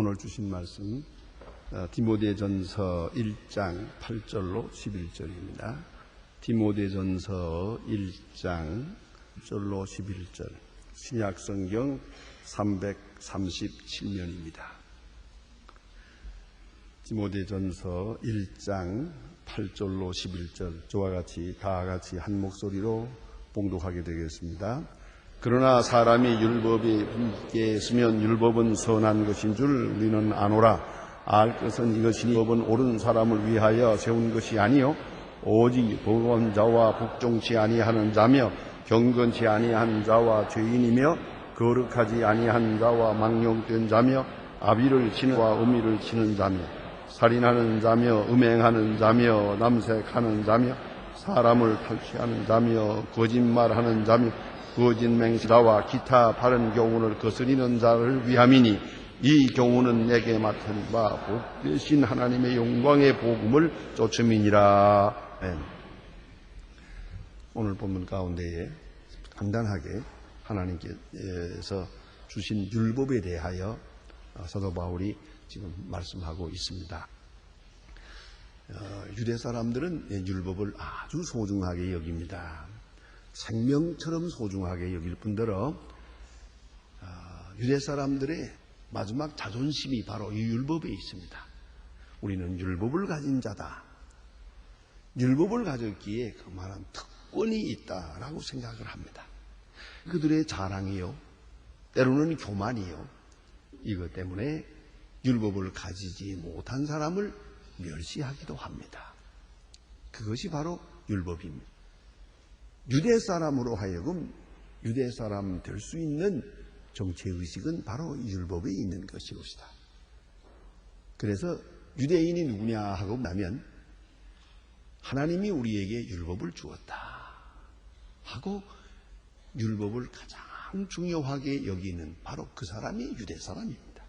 오늘 주신 말씀 디모데전서 1장 8절로 11절입니다. 디모데전서 1장 8절로 11절 신약성경 337면입니다. 디모데전서 1장 8절로 11절 저와 같이 다 같이 한 목소리로 봉독하게 되겠습니다. 그러나 사람이 율법에 함께 있으면 율법은 선한 것인 줄 우리는 아노라. 알 것은 이것이니 율법은 옳은 사람을 위하여 세운 것이 아니요 오직 범죄자와 복종치 아니하는 자며 경건치 아니한 자와 죄인이며 거룩하지 아니한 자와 망령된 자며 아비를 치는 자와 어미를 치는 자며 살인하는 자며 음행하는 자며 남색하는 자며 사람을 탈취하는 자며 거짓말하는 자며 거짓 맹세자와 기타 바른 교훈을 거스리는 자를 위함이니 이 교훈은 내게 맡은 바 복되신 하나님의 영광의 복음을 쫓음이니라. 오늘 본문 가운데에 간단하게 하나님께서 주신 율법에 대하여 사도 바울이 지금 말씀하고 있습니다. 유대 사람들은 율법을 아주 소중하게 여깁니다. 생명처럼 소중하게 여길 뿐더러 유대 사람들의 마지막 자존심이 바로 이 율법에 있습니다. 우리는 율법을 가진 자다. 율법을 가졌기에 그만한 특권이 있다라고 생각을 합니다. 그들의 자랑이요, 때로는 교만이요, 이것 때문에 율법을 가지지 못한 사람을 멸시하기도 합니다. 그것이 바로 율법입니다. 유대 사람으로 하여금 유대 사람 될 수 있는 정체의식은 바로 율법에 있는 것이옵시다. 그래서 유대인이 누구냐 하고 나면 하나님이 우리에게 율법을 주었다 하고 율법을 가장 중요하게 여기는 바로 그 사람이 유대 사람입니다.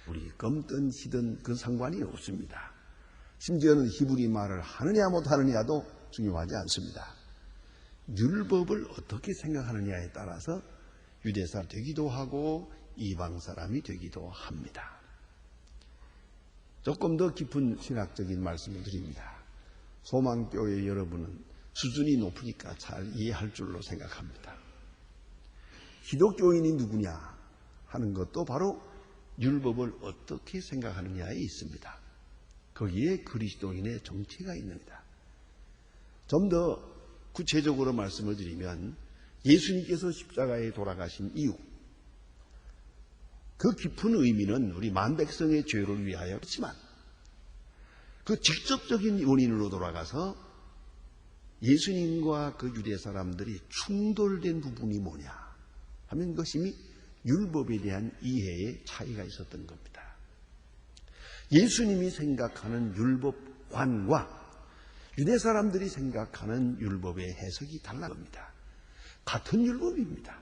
우리 검든 희든 그 상관이 없습니다. 심지어는 히브리 말을 하느냐 못하느냐도 중요하지 않습니다. 율법을 어떻게 생각하느냐에 따라서 유대 사람 되기도 하고 이방 사람이 되기도 합니다. 조금 더 깊은 신학적인 말씀을 드립니다. 소망교회 여러분은 수준이 높으니까 잘 이해할 줄로 생각합니다. 기독교인이 누구냐 하는 것도 바로 율법을 어떻게 생각하느냐에 있습니다. 거기에 그리스도인의 정체가 있습니다. 좀 더 구체적으로 말씀을 드리면 예수님께서 십자가에 돌아가신 이유, 그 깊은 의미는 우리 만백성의 죄를 위하여 그렇지만 그 직접적인 원인으로 돌아가서 예수님과 그 유대 사람들이 충돌된 부분이 뭐냐 하면 그것이 율법에 대한 이해의 차이가 있었던 겁니다. 예수님이 생각하는 율법관과 유대 사람들이 생각하는 율법의 해석이 달라진 겁니다. 같은 율법입니다.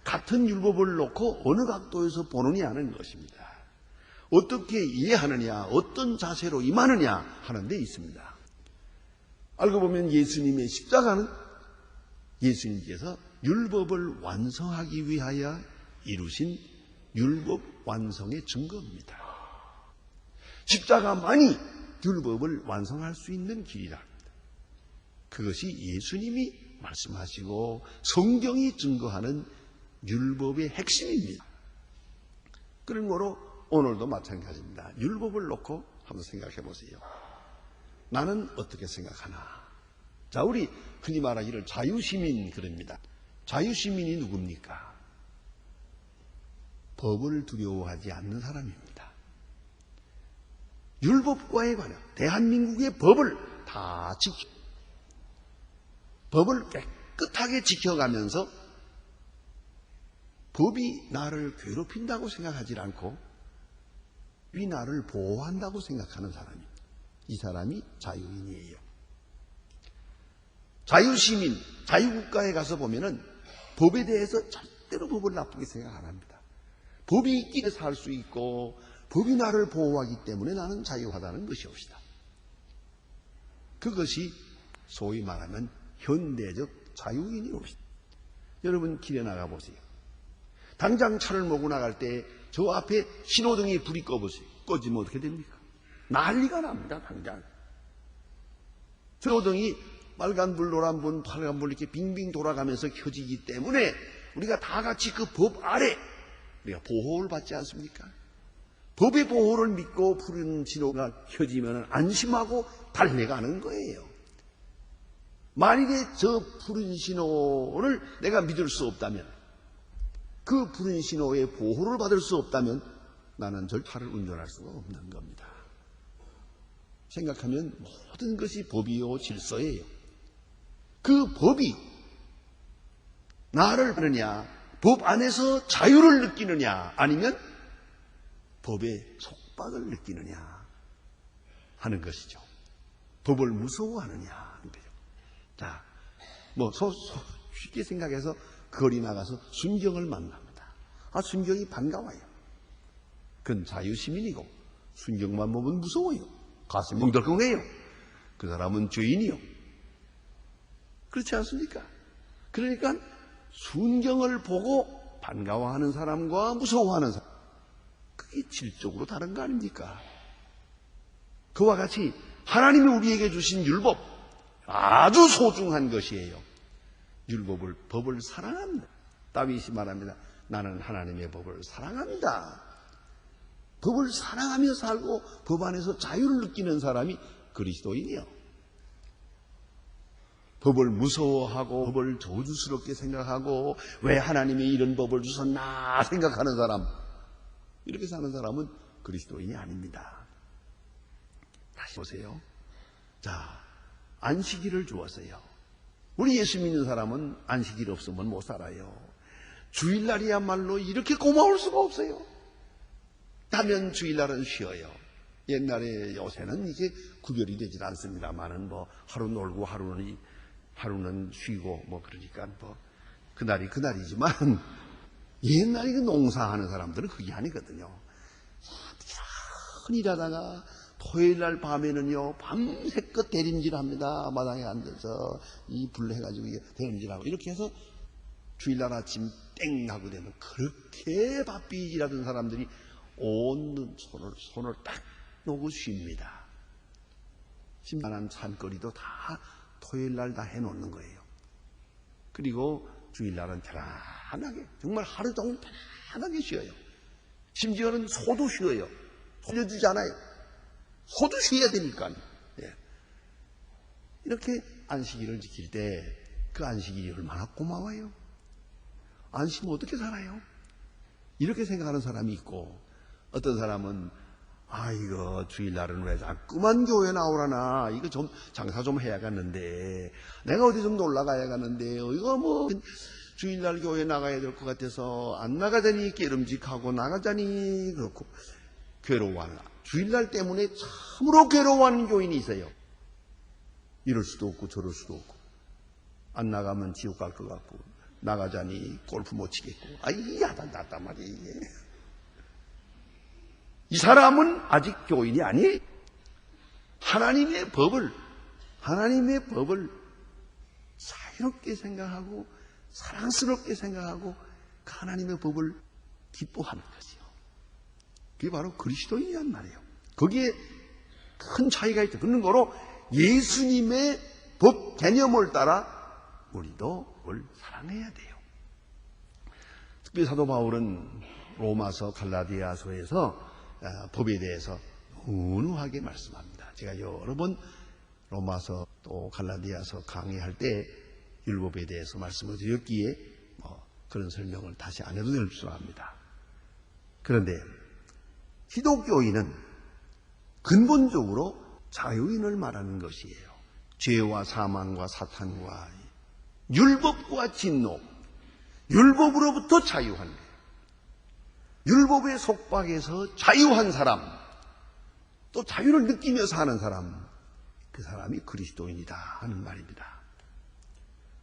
같은 율법을 놓고 어느 각도에서 보느냐는 것입니다. 어떻게 이해하느냐, 어떤 자세로 임하느냐 하는 데 있습니다. 알고 보면 예수님의 십자가는 예수님께서 율법을 완성하기 위하여 이루신 율법 완성의 증거입니다. 십자가만이 율법을 완성할 수 있는 길이다. 그것이 예수님이 말씀하시고 성경이 증거하는 율법의 핵심입니다. 그러므로 오늘도 마찬가지입니다. 율법을 놓고 한번 생각해 보세요. 나는 어떻게 생각하나? 자, 우리 흔히 말하기를 자유시민 그럽니다. 자유시민이 누굽니까? 법을 두려워하지 않는 사람입니다. 율법과에 관한 대한민국의 법을 다 법을 깨끗하게 지켜가면서 법이 나를 괴롭힌다고 생각하지 않고 법이 나를 보호한다고 생각하는 사람입니다. 이 사람이 자유인이에요. 자유시민, 자유국가에 가서 보면은 법에 대해서 절대로 법을 나쁘게 생각 안 합니다. 법이 있기에 살 수 있고 법이 나를 보호하기 때문에 나는 자유하다는 것이옵시다. 그것이 소위 말하면 현대적 자유인이옵시다. 여러분 길에 나가 보세요. 당장 차를 몰고 나갈 때 저 앞에 신호등이 불이 꺼지면 어떻게 됩니까? 난리가 납니다, 당장. 신호등이 빨간불, 노란불, 파란불 이렇게 빙빙 돌아가면서 켜지기 때문에 우리가 다 같이 그 법 아래 우리가 보호를 받지 않습니까? 법의 보호를 믿고 푸른 신호가 켜지면 안심하고 달려가는 거예요. 만일에 저 푸른 신호를 내가 믿을 수 없다면, 그 푸른 신호의 보호를 받을 수 없다면 나는 차를 운전할 수가 없는 겁니다. 생각하면 모든 것이 법이요 질서예요. 그 법이 나를 하느냐, 법 안에서 자유를 느끼느냐, 아니면 법의 속박을 느끼느냐 하는 것이죠. 법을 무서워하느냐 하는 거죠. 자, 쉽게 생각해서 거리 나가서 순경을 만납니다. 순경이 반가워요. 그건 자유시민이고, 순경만 보면 무서워요. 가슴이 뭉덜컹해요. 그 사람은 죄인이요. 그렇지 않습니까? 그러니까 순경을 보고 반가워하는 사람과 무서워하는 사람, 그게 질적으로 다른 거 아닙니까? 그와 같이 하나님이 우리에게 주신 율법, 아주 소중한 것이에요. 법을 사랑합니다. 다윗이 말합니다. 나는 하나님의 법을 사랑합니다. 법을 사랑하며 살고 법 안에서 자유를 느끼는 사람이 그리스도인이요. 법을 무서워하고 법을 저주스럽게 생각하고 왜 하나님이 이런 법을 주셨나 생각하는 사람, 이렇게 사는 사람은 그리스도인이 아닙니다. 다시 보세요. 자, 안식일을 주었어요. 우리 예수 믿는 사람은 안식일 없으면 못 살아요. 주일날이야말로 이렇게 고마울 수가 없어요. 다면 주일날은 쉬어요. 옛날에, 요새는 이게 구별이 되질 않습니다만은 하루 놀고 하루는 쉬고 그러니까 그날이 그날이지만, 옛날에 그 농사하는 사람들은 그게 아니거든요. 일하다가 토요일날 밤에는요, 밤새껏 대림질합니다. 마당에 앉아서 이 불 해가지고 대림질하고 이렇게 해서 주일날 아침 땡 하고 되면 그렇게 바삐 일하던 사람들이 온 손을 딱 놓고 쉽니다. 심만한 산거리도 다 토요일날 다 해놓는 거예요. 그리고 주일날은 편안하게, 정말 하루 종일 편안하게 쉬어요. 심지어는 소도 쉬어요. 살려주잖아요. 소도 쉬어야 되니까. 이렇게 안식일을 지킬 때 그 안식일이 얼마나 고마워요. 안식일은 어떻게 살아요? 이렇게 생각하는 사람이 있고, 어떤 사람은 이거 주일날은 왜 자꾸만 교회 나오라나, 이거 좀 장사 좀 해야겠는데, 내가 어디 좀 놀러 가야겠는데요, 이거 주일날 교회 나가야 될 것 같아서 안 나가자니 깨름직하고 나가자니 그렇고 괴로워하는, 주일날 때문에 참으로 괴로워하는 교인이 있어요. 이럴 수도 없고 저럴 수도 없고, 안 나가면 지옥 갈 것 같고, 나가자니 골프 못 치겠고, 야단났단 말이에요. 이 사람은 아직 교인이 아니에요. 하나님의 법을 자유롭게 생각하고 사랑스럽게 생각하고 그 하나님의 법을 기뻐하는 것이요. 그게 바로 그리스도인이란 말이에요. 거기에 큰 차이가 있죠. 그런 거로 예수님의 법 개념을 따라 우리도 그걸 사랑해야 돼요. 특히 사도 바울은 로마서, 갈라디아서에서 법에 대해서 훈훈하게 말씀합니다. 제가 여러 번 로마서 또 갈라디아서 강의할 때 율법에 대해서 말씀을 드렸기에 그런 설명을 다시 안 해도 될 줄 압니다. 그런데 기독교인은 근본적으로 자유인을 말하는 것이에요. 죄와 사망과 사탄과 율법과 진노, 율법으로부터 자유한 거예요. 율법의 속박에서 자유한 사람, 또 자유를 느끼며 사는 사람, 그 사람이 그리스도인이다 하는 말입니다.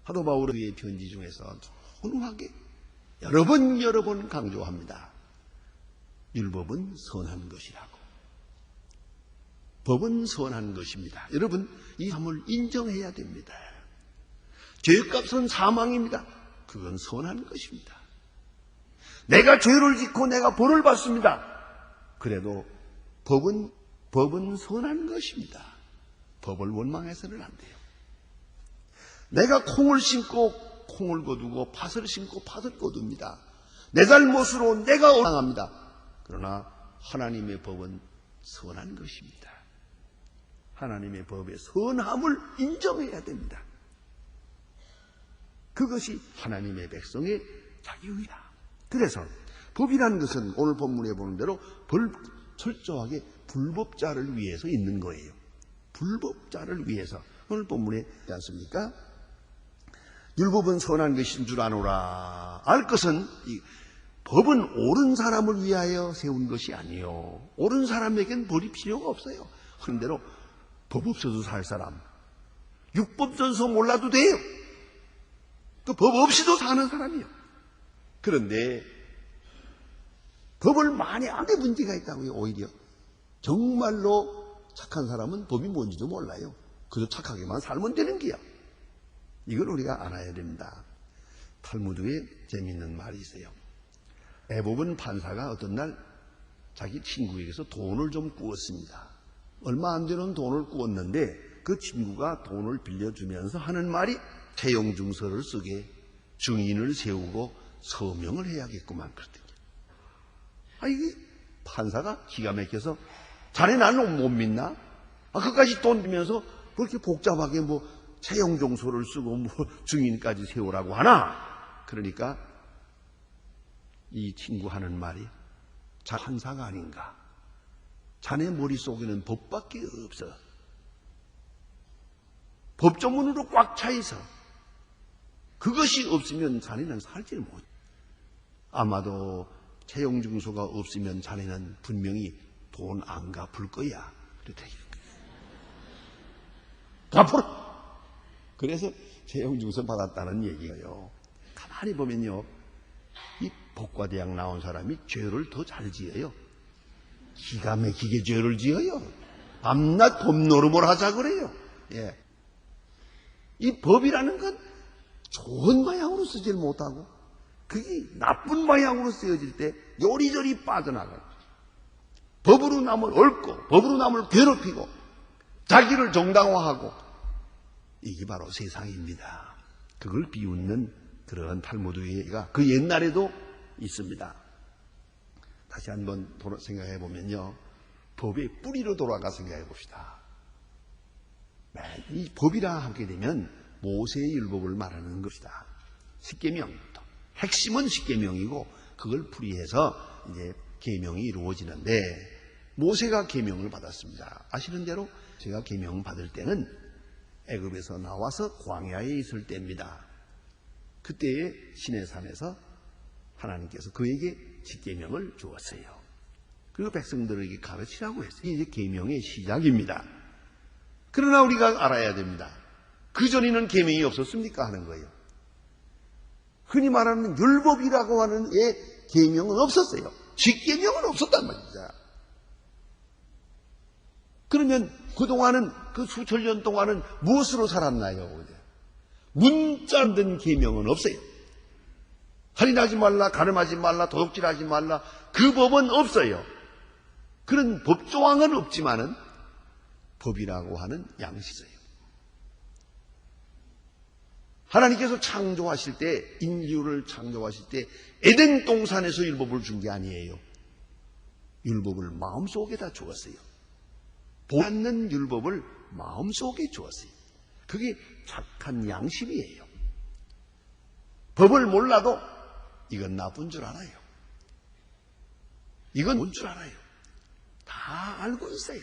사도 바울의 편지 중에서 훈훈하게 여러 번 강조합니다. 율법은 선한 것이라고. 법은 선한 것입니다. 여러분, 이 삶을 인정해야 됩니다. 죄값은 사망입니다. 그건 선한 것입니다. 내가 죄를 짓고 내가 벌을 받습니다. 그래도 법은 선한 것입니다. 법을 원망해서는 안 돼요. 내가 콩을 심고 콩을 거두고 팥을 심고 팥을 거둡니다. 내 잘못으로 내가 당합니다. 그러나 하나님의 법은 선한 것입니다. 하나님의 법의 선함을 인정해야 됩니다. 그것이 하나님의 백성의 자유이다. 그래서 법이라는 것은 오늘 본문에 보는 대로 철저하게 불법자를 위해서 있는 거예요. 불법자를 위해서. 오늘 본문에 있지 않습니까? 율법은 선한 것인 줄 아노라. 알 것은 법은 옳은 사람을 위하여 세운 것이 아니요. 옳은 사람에겐 벌이 필요가 없어요. 그런대로 법 없어도 살 사람, 율법전서 몰라도 돼요. 그 법 없이도 사는 사람이요. 그런데 법을 많이 안 게 문제가 있다고요. 오히려 정말로 착한 사람은 법이 뭔지도 몰라요. 그저 착하게만 살면 되는 게야. 이걸 우리가 알아야 됩니다. 탈무드에 재미있는 말이 있어요. 애법은 판사가 어떤 날 자기 친구에게서 돈을 좀 꾸었습니다. 얼마 안 되는 돈을 꾸었는데 그 친구가 돈을 빌려주면서 하는 말이 채용증서를 쓰게 증인을 세우고 서명을 해야겠구만 그랬더니 이게 판사가 기가 막혀서 자네 나는 못 믿나? 그까지 돈 들면서 그렇게 복잡하게 채용증서를 쓰고 증인까지 세우라고 하나? 그러니까 이 친구 하는 말이 판사가 아닌가? 자네 머릿속에는 법밖에 없어. 법조문으로 꽉 차 있어. 그것이 없으면 자네는 살지를 못. 아마도 채용증서가 없으면 자네는 분명히 돈 안 갚을 거야. 그랬다. 갚으라. 그래서 채용증서 받았다는 얘기예요. 가만히 보면요, 이 법과대학 나온 사람이 죄를 더 잘 지어요. 기가 막히게 죄를 지어요. 밤낮 법노름을 하자 그래요. 예. 이 법이라는 건 좋은 방향으로 쓰질 못하고 그게 나쁜 방향으로 쓰여질 때 요리조리 빠져나가요. 법으로 남을 얽고 법으로 남을 괴롭히고 자기를 정당화하고 이게 바로 세상입니다. 그걸 비웃는 그런 탈무드의 얘기가 그 옛날에도 있습니다. 다시 한번 생각해 보면요, 법의 뿌리로 돌아가 생각해 봅시다. 이 법이라 하게 되면 모세의 율법을 말하는 것이다. 십계명부터 핵심은 십계명이고 그걸 풀이해서 이제 계명이 이루어지는데 모세가 계명을 받았습니다. 아시는 대로 제가 계명 받을 때는 애굽에서 나와서 광야에 있을 때입니다. 그때에 시내산에서 하나님께서 그에게 십계명을 주었어요. 그리고 백성들에게 가르치라고 했어요. 이게 이제 계명의 시작입니다. 그러나 우리가 알아야 됩니다. 그전에는 계명이 없었습니까? 하는 거예요. 흔히 말하는 율법이라고 하는 계명은 없었어요. 십계명은 없었단 말입니다. 그러면 그동안은 그 수천 년 동안은 무엇으로 살았나요? 문자 든 계명은 없어요. 살인하지 말라, 가늠하지 말라, 도둑질하지 말라, 그 법은 없어요. 그런 법조항은 없지만은 법이라고 하는 양식이에요. 하나님께서 창조하실 때, 인류를 창조하실 때 에덴 동산에서 율법을 준 게 아니에요. 율법을 마음속에다 주었어요. 보았는 율법을 마음속에 주었어요. 그게 착한 양심이에요. 법을 몰라도 이건 나쁜 줄 알아요. 이건 뭔 줄 알아요. 다 알고 있어요.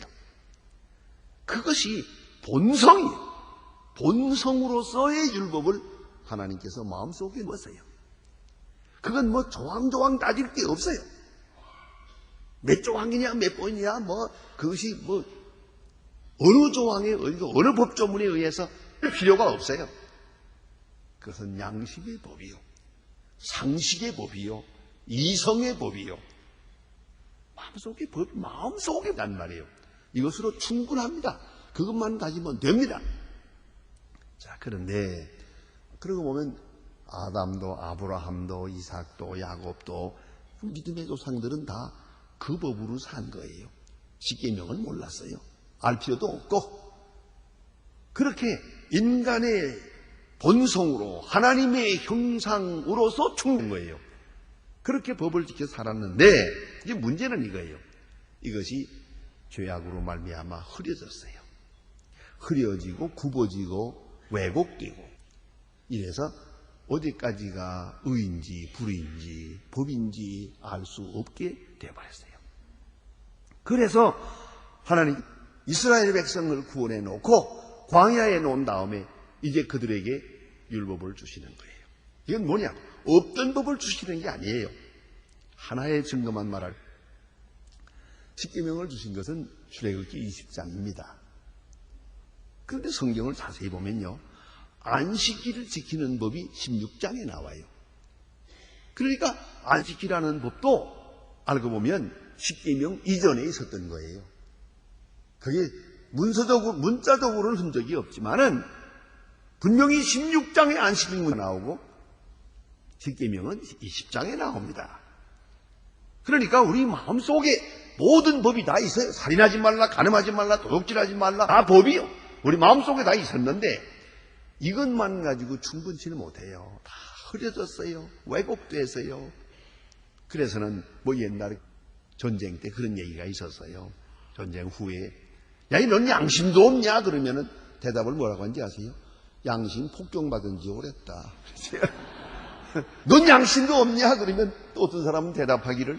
그것이 본성이에요. 본성으로서의 율법을 하나님께서 마음속에 넣었어요. 그건 조항조항 따질 게 없어요. 몇 조항이냐 몇 번이냐 그것이 어느 조항에 어느 법조문에 의해서 필요가 없어요. 그것은 양심의 법이요, 상식의 법이요, 이성의 법이요, 마음속의 법, 마음속에 단 말이에요. 이것으로 충분합니다. 그것만 가지면 됩니다. 자, 그런데 그러고 보면 아담도 아브라함도 이삭도 야곱도 믿음의 조상들은 다 그 법으로 산 거예요. 십계명을 몰랐어요. 알 필요도 없고. 그렇게 인간의 본성으로 하나님의 형상으로서 충분한 거예요. 그렇게 법을 지켜 살았는데 이제 문제는 이거예요. 이것이 죄악으로 말미암아 흐려졌어요. 흐려지고 굽어지고 왜곡되고 이래서 어디까지가 의인지 불의인지 법인지 알 수 없게 되어버렸어요. 그래서 하나님 이스라엘 백성을 구원해 놓고 광야에 놓은 다음에 이제 그들에게 율법을 주시는 거예요. 이건 뭐냐? 없던 법을 주시는 게 아니에요. 하나의 증거만 말할 십계명을 주신 것은 출애굽기 20장입니다. 그런데 성경을 자세히 보면요, 안식일을 지키는 법이 16장에 나와요. 그러니까 안식이라는 법도 알고 보면 십계명 이전에 있었던 거예요. 그게 문자적으로는 흔적이 없지만은 분명히 16장에 안식일이 나오고 십계명은 20장에 나옵니다. 그러니까 우리 마음속에 모든 법이 다 있어요. 살인하지 말라, 간음하지 말라, 도둑질하지 말라, 다 법이요. 우리 마음속에 다 있었는데 이것만 가지고 충분치는 못해요. 다 흐려졌어요. 왜곡돼서요. 그래서는 뭐 옛날에 전쟁 때 그런 얘기가 있었어요. 전쟁 후에 야, 넌 양심도 없냐? 그러면은 대답을 뭐라고 하는지 아세요? 양심 폭격받은 지 오랬다. 넌 양심도 없냐? 그러면 또 어떤 사람은 대답하기를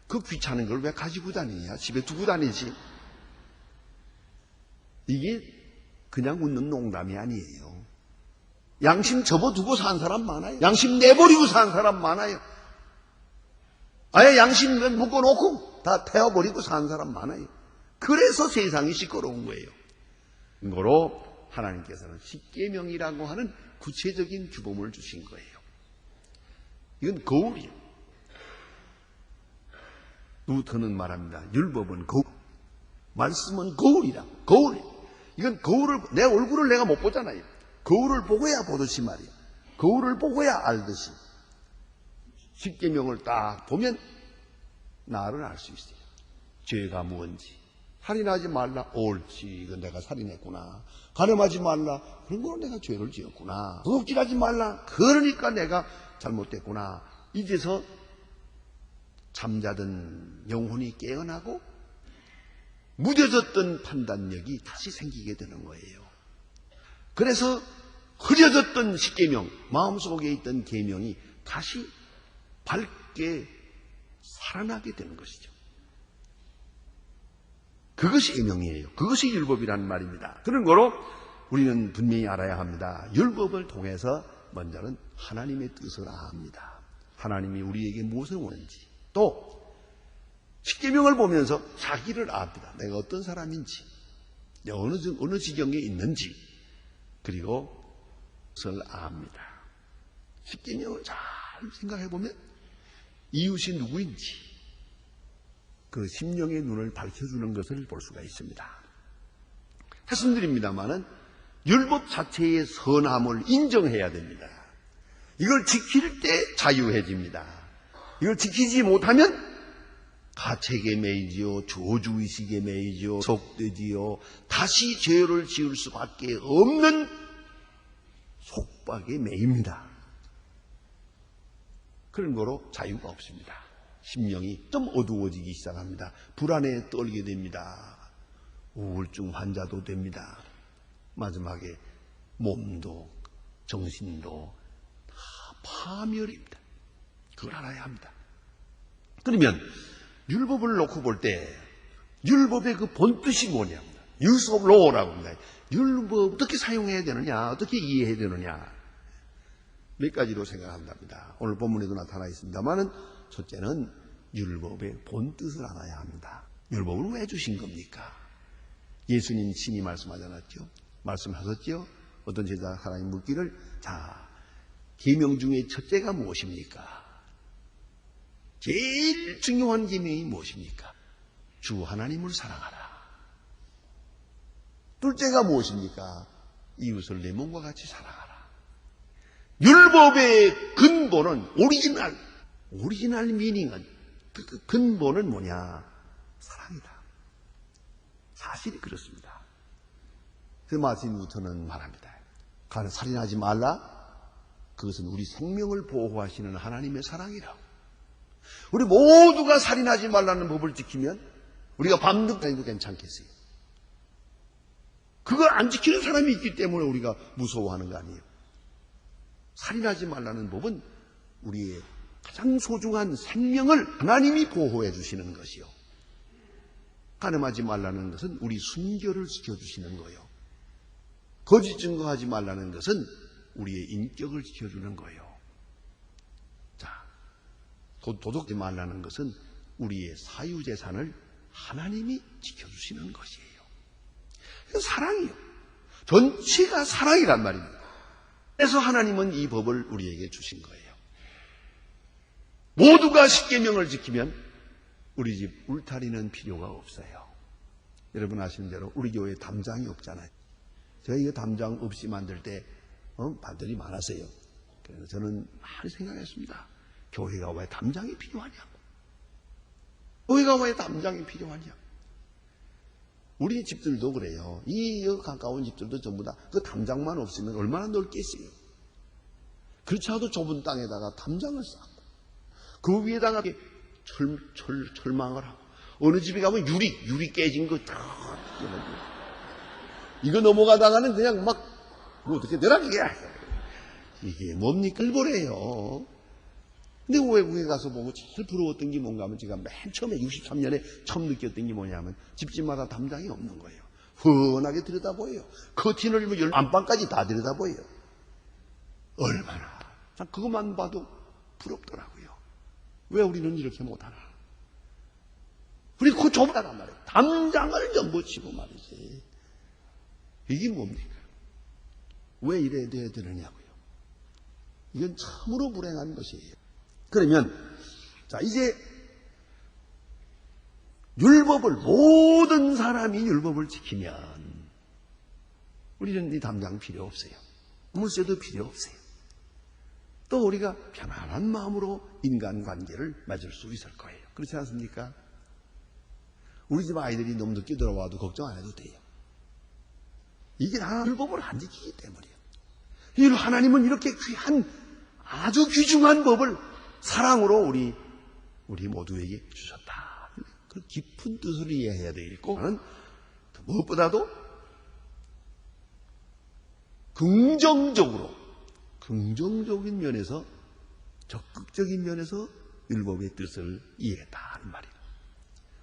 그 귀찮은 걸 왜 가지고 다니냐? 집에 두고 다니지. 이게 그냥 웃는 농담이 아니에요. 양심 접어두고 산 사람 많아요. 양심 내버리고 산 사람 많아요. 아예 양심은 묶어놓고 다 태워버리고 산 사람 많아요. 그래서 세상이 시끄러운 거예요. 그러므로 하나님께서는 십계명이라고 하는 구체적인 규범을 주신 거예요. 이건 거울이에요. 루터는 말합니다. 율법은 거울, 말씀은 거울이다. 거울. 이건 거울을, 내 얼굴을 내가 못 보잖아요. 거울을 보고야 보듯이 말이에요. 거울을 보고야 알듯이. 십계명을 딱 보면 나를 알 수 있어요. 죄가 무엇인지. 살인하지 말라. 옳지. 이건 내가 살인했구나. 간음하지 말라. 그런 거로 내가 죄를 지었구나. 도둑질하지 말라. 그러니까 내가 잘못됐구나. 이제서 잠자던 영혼이 깨어나고 무뎌졌던 판단력이 다시 생기게 되는 거예요. 그래서 흐려졌던 십계명, 마음속에 있던 계명이 다시 밝게 살아나게 되는 것이죠. 그것이 계명이에요. 그것이 율법이라는 말입니다. 그런 거로 우리는 분명히 알아야 합니다. 율법을 통해서 먼저는 하나님의 뜻을 압니다. 하나님이 우리에게 무엇을 원하는지, 또 십계명을 보면서 자기를 압니다. 내가 어떤 사람인지, 어느 지경에 있는지, 그리고 그것을 압니다. 십계명을 잘 생각해 보면 이웃이 누구인지 그 심령의 눈을 밝혀주는 것을 볼 수가 있습니다. 말씀드립니다마는 율법 자체의 선함을 인정해야 됩니다. 이걸 지킬 때 자유해집니다. 이걸 지키지 못하면 가책에 매이지요, 저주의식에 매이지요, 속되지요, 다시 죄를 지을 수밖에 없는 속박에 매입니다. 그런 거로 자유가 없습니다. 심령이 좀 어두워지기 시작합니다. 불안에 떨게 됩니다. 우울증 환자도 됩니다. 마지막에 몸도 정신도 다 파멸입니다. 그걸 알아야 합니다. 그러면 율법을 놓고 볼 때 율법의 그 본뜻이 뭐냐입니다. use of law라고 합니다. 율법 어떻게 사용해야 되느냐, 어떻게 이해해야 되느냐, 몇 가지로 생각한답니다. 오늘 본문에도 나타나 있습니다만은 첫째는 율법의 본뜻을 알아야 합니다. 율법을 왜 주신 겁니까? 예수님 친히 말씀하지 않았죠? 말씀하셨죠? 어떤 제자 하나님 묻기를, 자, 계명 중에 첫째가 무엇입니까? 제일 중요한 계명이 무엇입니까? 주 하나님을 사랑하라. 둘째가 무엇입니까? 이웃을 내 몸과 같이 사랑하라. 율법의 근본은 오리지널, 오리지널 미닝은, 그 근본은 뭐냐? 사랑이다. 사실이 그렇습니다. 그 마틴 루터는 말합니다. 살인하지 말라. 그것은 우리 생명을 보호하시는 하나님의 사랑이라. 우리 모두가 살인하지 말라는 법을 지키면 우리가 밤늦게 다니도 괜찮겠어요. 그걸 안 지키는 사람이 있기 때문에 우리가 무서워하는 거 아니에요. 살인하지 말라는 법은 우리의 가장 소중한 생명을 하나님이 보호해 주시는 것이요. 간음하지 말라는 것은 우리 순결을 지켜주시는 거예요. 거짓 증거하지 말라는 것은 우리의 인격을 지켜주는 거예요. 자, 도둑하지 말라는 것은 우리의 사유재산을 하나님이 지켜주시는 것이에요. 사랑이요. 전체가 사랑이란 말입니다. 그래서 하나님은 이 법을 우리에게 주신 거예요. 모두가 십계명을 지키면 우리 집 울타리는 필요가 없어요. 여러분 아시는 대로 우리 교회에 담장이 없잖아요. 저희가 담장 없이 만들 때 반들이 많았어요. 그래서 저는 많이 생각했습니다. 교회가 왜 담장이 필요하냐고. 교회가 왜 담장이 필요하냐고. 우리 집들도 그래요. 이 가까운 집들도 전부 다 그 담장만 없으면 얼마나 넓겠어요. 그렇지 않아도 좁은 땅에다가 담장을 쌓고 그 위에다가 철망을 하고 어느 집에 가면 유리 깨진 거 이거 넘어가다가는 그냥 막 어떻게 내라기게 이게 뭡니까? 일보래요. 근데 외국에 가서 보고 제일 부러웠던 게 뭔가 하면 제가 맨 처음에 63년에 처음 느꼈던 게 뭐냐면 집집마다 담장이 없는 거예요. 훤하게 들여다보여요. 커튼을 열면 안방까지 다 들여다보여요. 얼마나 참 그것만 봐도 부럽더라고요. 왜 우리는 이렇게 못하나? 우리 그 좁다란 말이에요. 담장을 연고치고 말이지. 이게 뭡니까? 왜 이래야 되느냐고요. 이건 참으로 불행한 것이에요. 그러면 자 이제 율법을 모든 사람이 율법을 지키면 우리는 이 담장 필요 없어요. 물세도 필요 없어요. 또 우리가 편안한 마음으로 인간관계를 맺을 수 있을 거예요. 그렇지 않습니까? 우리 집 아이들이 너무 늦게 들어와도 걱정 안 해도 돼요. 이게 다 율법을 안 지키기 때문이에요. 하나님은 이렇게 귀한 아주 귀중한 법을 사랑으로 우리 모두에게 주셨다. 그 깊은 뜻을 이해해야 되겠고 무엇보다도 긍정적인 면에서 적극적인 면에서 율법의 뜻을 이해했다 하는 말이에요.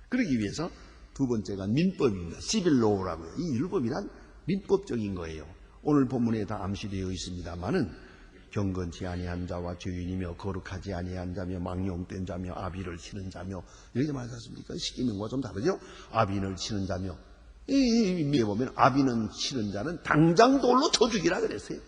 그러기 위해서 두 번째가 민법입니다. 시빌로우라고요. 이 율법이란 민법적인 거예요. 오늘 본문에 다 암시되어 있습니다만은 경건치 아니한 자와 죄인이며 거룩하지 아니한 자며 망령된 자며 아비를 치는 자며 이렇게 말했습니까? 십계명과 좀 다르죠? 아비를 치는 자며 이 미에 보면 아비는 치는 자는 당장 돌로 쳐 죽이라 그랬어요.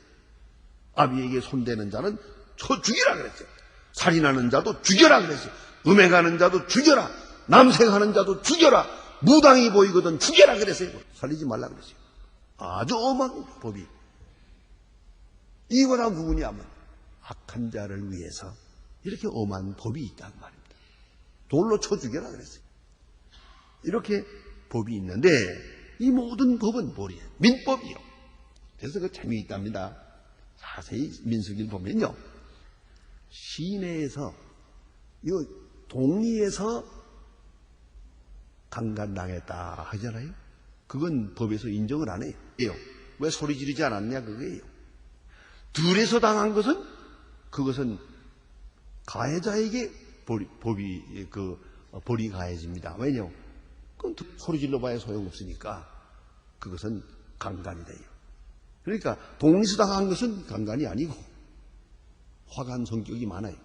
아비에게 손대는 자는 쳐 죽이라 그랬어요. 살인하는 자도 죽여라 그랬어요. 음행하는 자도 죽여라. 남생하는 자도 죽여라. 무당이 보이거든 죽여라 그랬어요. 살리지 말라 그랬어요. 아주 엄한 법이. 이거다 누구냐면 악한 자를 위해서 이렇게 엄한 법이 있단 말입니다. 돌로 쳐 죽여라 그랬어요. 이렇게 법이 있는데 이 모든 법은 뭐예요? 민법이요. 그래서 그 재미있답니다. 자세히 민수기를 보면요. 시내에서 이 동리에서 강간당했다 하잖아요. 그건 법에서 인정을 안 해요. 왜 소리 지르지 않았냐 그거예요. 들에서 당한 것은 그것은 가해자에게 벌이 가해집니다. 왜냐? 그건 소리 질러봐야 소용없으니까 그것은 강간이 돼요. 그러니까 동리에서 당한 것은 강간이 아니고 화간 성격이 많아요.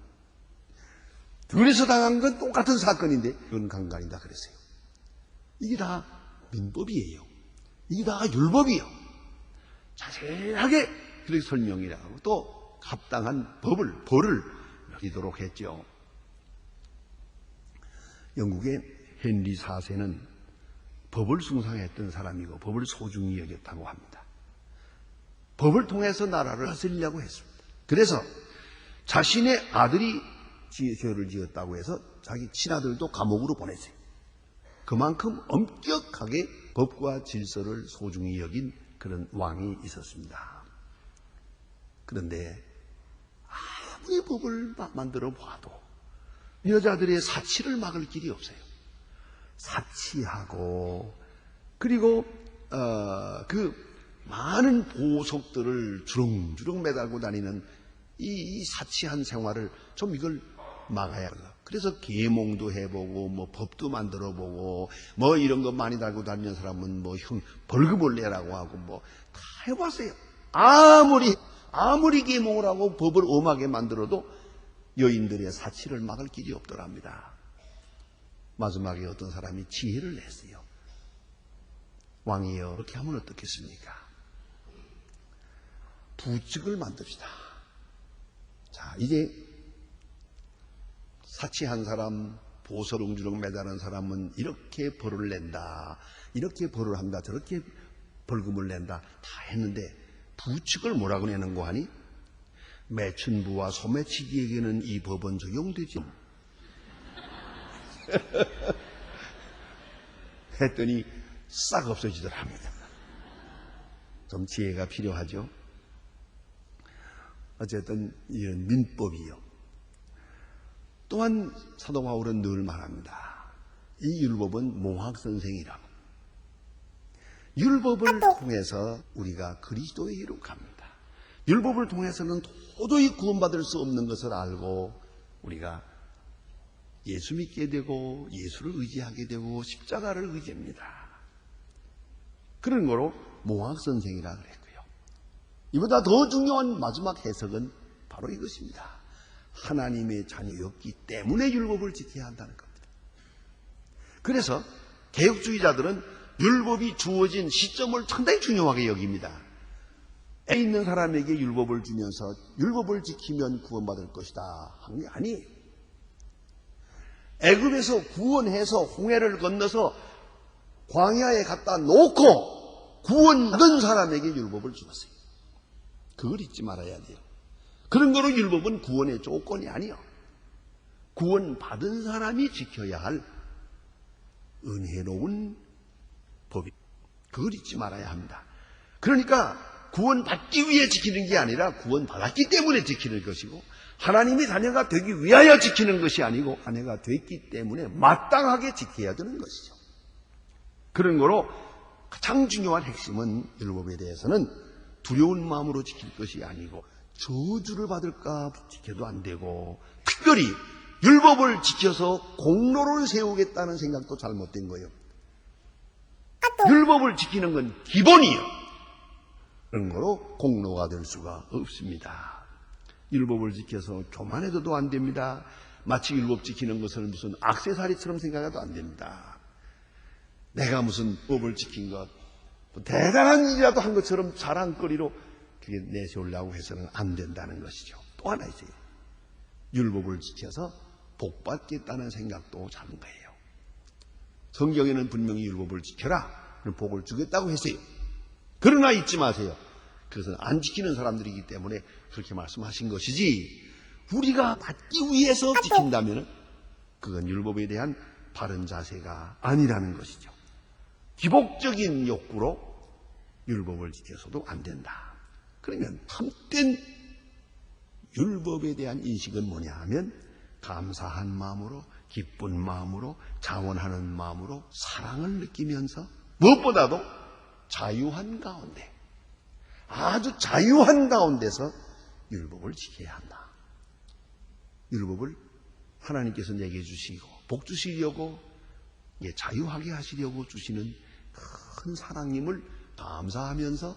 들에서 당한 건 똑같은 사건인데 그건 강간이다 그랬어요. 이게 다 민법이에요. 이게 다 율법이에요. 자세하게 그렇게 설명이라 하고 또 합당한 벌을 내리도록 했죠. 영국의 헨리 4세는 법을 숭상했던 사람이고 법을 소중히 여겼다고 합니다. 법을 통해서 나라를 다스리려고 했습니다. 그래서 자신의 아들이 죄를 지었다고 해서 자기 친아들도 감옥으로 보냈어요. 그만큼 엄격하게 법과 질서를 소중히 여긴 그런 왕이 있었습니다. 그런데 아무리 법을 만들어 봐도 여자들의 사치를 막을 길이 없어요. 사치하고 그리고 그 많은 보석들을 주렁주렁 매달고 다니는 이 사치한 생활을 좀 이걸 막아야 해요. 그래서 계몽도 해보고 뭐 법도 만들어보고 뭐 이런 거 많이 달고 다니는 사람은 뭐 벌금을 내라고 하고 뭐 다 해봤어요. 아무리 계몽을 하고 법을 엄하게 만들어도 여인들의 사치를 막을 길이 없더랍니다. 마지막에 어떤 사람이 지혜를 냈어요. 왕이여, 그렇게 하면 어떻겠습니까? 부칙을 만듭시다. 자, 이제 사치한 사람, 보석주렁 매다는 사람은 이렇게 벌을 낸다, 이렇게 벌을 한다, 저렇게 벌금을 낸다 다 했는데 부칙을 뭐라고 내는고 하니 매춘부와 소매치기에게는 이 법은 적용되지 했더니 싹 없어지더라 합니다. 좀 지혜가 필요하죠. 어쨌든 이런 민법이요. 또한 사도 바울은 늘 말합니다. 이 율법은 몽학선생이라고. 율법을 통해서 우리가 그리스도에 이룩합니다. 율법을 통해서는 도저히 구원받을 수 없는 것을 알고 우리가 예수 믿게 되고 예수를 의지하게 되고 십자가를 의지합니다. 그런 거로 몽학선생이라 그랬고요. 이보다 더 중요한 마지막 해석은 바로 이것입니다. 하나님의 자녀였기 때문에 율법을 지켜야 한다는 겁니다. 그래서 개혁주의자들은 율법이 주어진 시점을 상당히 중요하게 여깁니다. 애 있는 사람에게 율법을 주면서 율법을 지키면 구원받을 것이다 한 게 아니에요. 애굽에서 구원해서 홍해를 건너서 광야에 갖다 놓고 구원받은 사람에게 율법을 주었어요. 그걸 잊지 말아야 돼요. 그런 거로 율법은 구원의 조건이 아니요. 구원받은 사람이 지켜야 할 은혜로운 법이. 그걸 잊지 말아야 합니다. 그러니까 구원받기 위해 지키는 게 아니라 구원받았기 때문에 지키는 것이고 하나님의 자녀가 되기 위하여 지키는 것이 아니고 자녀가 됐기 때문에 마땅하게 지켜야 되는 것이죠. 그런 거로 가장 중요한 핵심은 율법에 대해서는 두려운 마음으로 지킬 것이 아니고 저주를 받을까 지켜도 안 되고 특별히 율법을 지켜서 공로를 세우겠다는 생각도 잘못된 거예요. 율법을 지키는 건 기본이에요. 그런 거로 공로가 될 수가 없습니다. 율법을 지켜서 교만해도 안 됩니다. 마치 율법 지키는 것을 무슨 액세서리처럼 생각해도 안 됩니다. 내가 무슨 법을 지킨 것, 대단한 일이라도 한 것처럼 자랑거리로 그게 내세우려고 해서는 안 된다는 것이죠. 또 하나 있어요. 율법을 지켜서 복받겠다는 생각도 작은 거예요. 성경에는 분명히 율법을 지켜라, 복을 주겠다고 했어요. 그러나 잊지 마세요. 그것은 안 지키는 사람들이기 때문에 그렇게 말씀하신 것이지 우리가 받기 위해서 지킨다면 그건 율법에 대한 바른 자세가 아니라는 것이죠. 기복적인 욕구로 율법을 지켜서도 안 된다. 그러면 참된 율법에 대한 인식은 뭐냐 하면 감사한 마음으로 기쁜 마음으로 자원하는 마음으로 사랑을 느끼면서 무엇보다도 자유한 가운데 아주 자유한 가운데서 율법을 지켜야 한다. 율법을 하나님께서 내게 주시고 복 주시려고 자유하게 하시려고 주시는 큰 사랑임을 감사하면서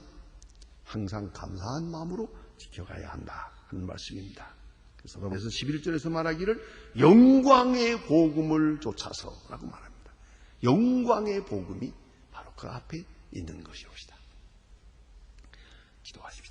항상 감사한 마음으로 지켜가야 한다 하는 말씀입니다. 그래서 11절에서 말하기를 영광의 복음을 쫓아서 라고 말합니다. 영광의 복음이 바로 그 앞에 있는 것이옵시다. 기도하십시오.